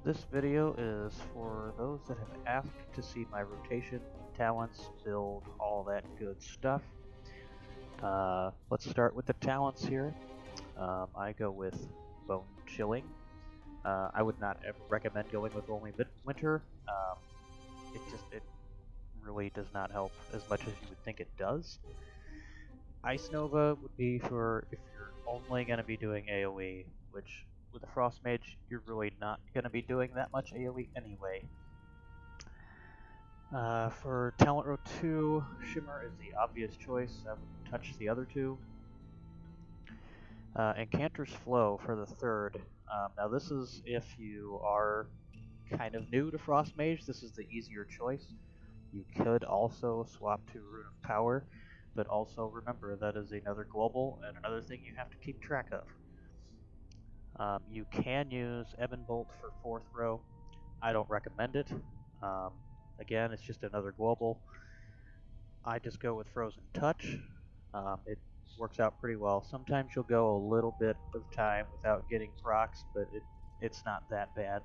This video is for those that have asked to see my rotation, talents, build, all that good stuff. Let's start with the talents here. I go with Bone Chilling. I would not ever recommend going with only Winter. It really does not help as much as you would think it does. Ice Nova would be for if you're only going to be doing AoE, which with a Frost Mage, you're really not going to be doing that much AoE anyway. For Talent Row 2, Shimmer is the obvious choice. I wouldn't touch the other two. And Cantor's Flow for the third. Now this is if you are kind of new to Frost Mage, this is the easier choice. You could also swap to Rune of Power, but also remember that is another global and another thing you have to keep track of. You can use Ebon Bolt for 4th row. I don't recommend it. Again, it's just another global. I just go with Frozen Touch. It works out pretty well. Sometimes you'll go a little bit of time without getting procs, but it's not that bad.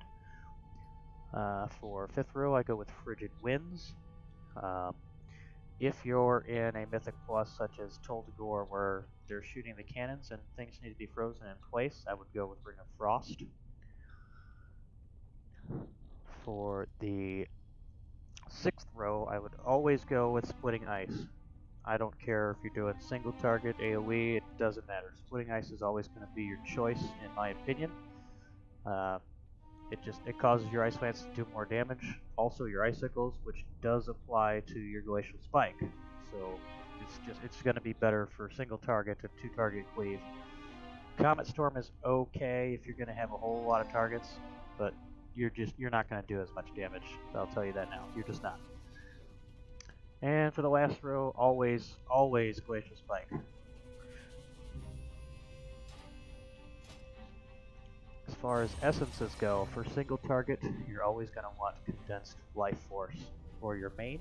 For 5th row, I go with Frigid Winds. If you're in a Mythic Plus such as Toll to Gore, where they're shooting the cannons and things need to be frozen in place, I would go with Ring of Frost. For the 6th row, I would always go with Splitting Ice. I don't care if you're doing single target, AoE, it doesn't matter. Splitting Ice is always going to be your choice, in my opinion. It causes your Ice Lance to do more damage. Also your Icicles, which does apply to your Glacial Spike. So it's going to be better for single target and 2-target cleave. Comet Storm is okay if you're going to have a whole lot of targets, but you're not going to do as much damage. I'll tell you that now. You're just not. And for the last row, always Glacial Spike. As far as essences go, for single target, you're always going to want Condensed Life Force for your main.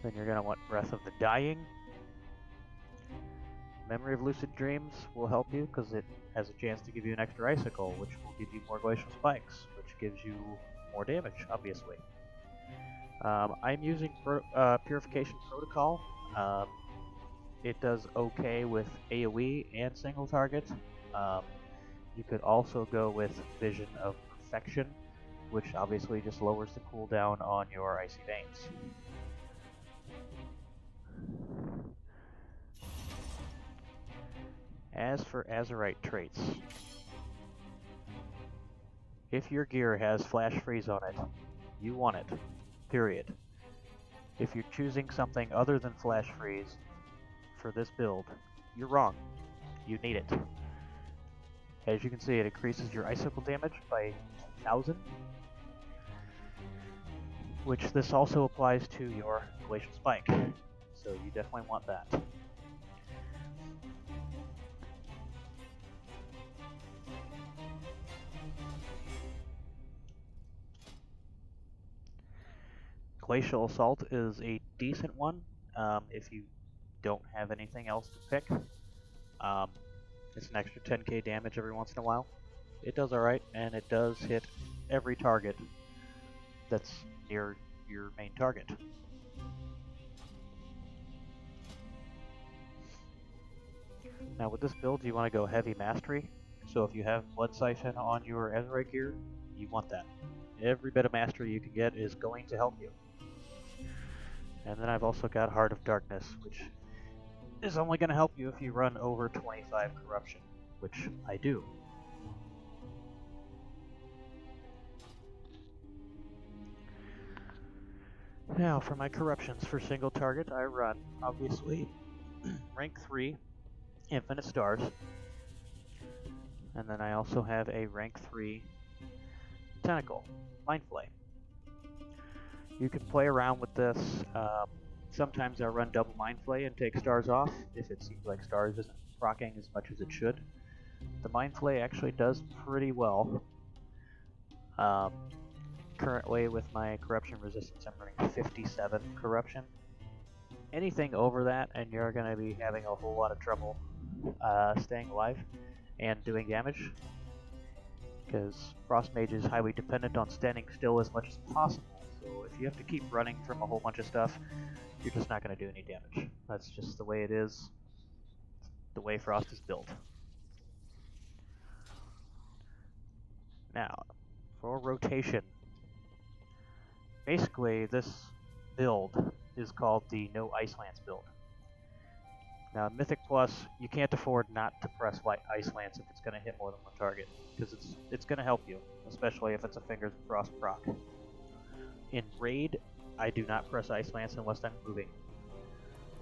Then you're going to want Breath of the Dying. Memory of Lucid Dreams will help you because it has a chance to give you an extra Icicle, which will give you more Glacial Spikes, which gives you more damage, obviously. I'm using Purification Protocol. It does okay with AoE and single target. You could also go with Vision of Perfection, which obviously just lowers the cooldown on your Icy Veins. As for Azurite traits, if your gear has Flash Freeze on it, you want it. Period. If you're choosing something other than Flash Freeze for this build, you're wrong. You need it. As you can see, it increases your Icicle damage by 1,000, which this also applies to your Glacial Spike, so you definitely want that. Glacial Assault is a decent one if you don't have anything else to pick. It's an extra 10k damage every once in a while. It does alright, and it does hit every target that's near your main target. Now with this build, you want to go Heavy Mastery. So if you have Blood Siphon on your Azurite gear, you want that. Every bit of mastery you can get is going to help you. And then I've also got Heart of Darkness, which is only going to help you if you run over 25 Corruption, which I do. Now for my Corruptions for single target, I run, obviously, rank 3, Infinite Stars, and then I also have a rank 3 Tentacle, Mind Flay. You can play around with this. Sometimes I'll run double Mind Flay and take stars off if it seems like stars isn't proccing as much as it should. The Mind Flay actually does pretty well. Currently with my corruption resistance, I'm running 57 corruption. Anything over that and you're going to be having a whole lot of trouble staying alive and doing damage. because Frost Mage is highly dependent on standing still as much as possible. So if you have to keep running from a whole bunch of stuff, you're just not going to do any damage. That's just the way it is, the way Frost is built. Now, for rotation, basically this build is called the No Ice Lance build. Now, Mythic Plus, you can't afford not to press Ice Lance if it's going to hit more than one target, because it's going to help you, especially if it's a Fingers of Frost proc. In Raid, I do not press Ice Lance unless I'm moving.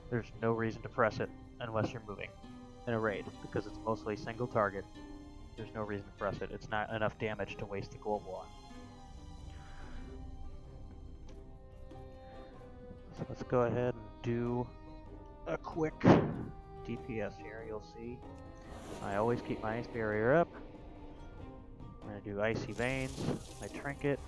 There's no reason to press it unless you're moving in a Raid, because it's mostly single target. There's no reason to press it. It's not enough damage to waste the global on. So let's go ahead and do a quick DPS here. You'll see I always keep my Ice Barrier up. I'm going to do Icy Veins, my Trinket.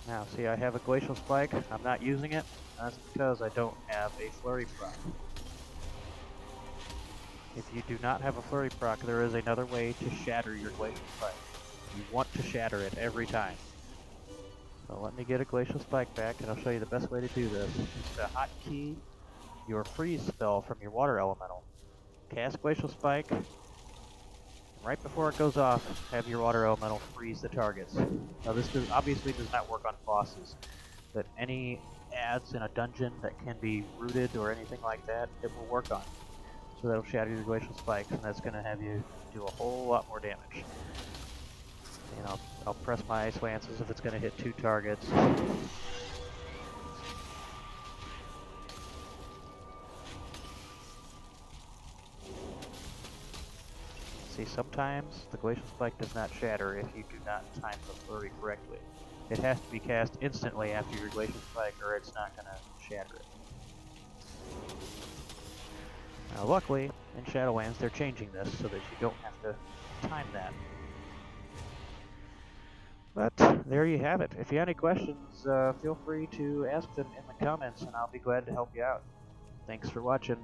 Now, see, I have a Glacial Spike. I'm not using it. That's because I don't have a Flurry proc. If you do not have a Flurry proc, there is another way to shatter your Glacial Spike. You want to shatter it every time. So let me get a Glacial Spike back, and I'll show you the best way to do this. It's to hotkey your freeze spell from your Water Elemental. Cast Glacial Spike. Right before it goes off, have your Water Elemental freeze the targets. Now this obviously does not work on bosses, but any adds in a dungeon that can be rooted or anything like that, it will work on. So that'll shatter your Glacial Spikes, and that's going to have you do a whole lot more damage. And I'll press my Ice Lances if it's going to hit 2 targets. See, sometimes the Glacial Spike does not shatter if you do not time the Flurry correctly. It has to be cast instantly after your Glacial Spike, or it's not going to shatter it. Now, luckily, in Shadowlands, they're changing this so that you don't have to time that. But there you have it. If you have any questions, feel free to ask them in the comments, and I'll be glad to help you out. Thanks for watching.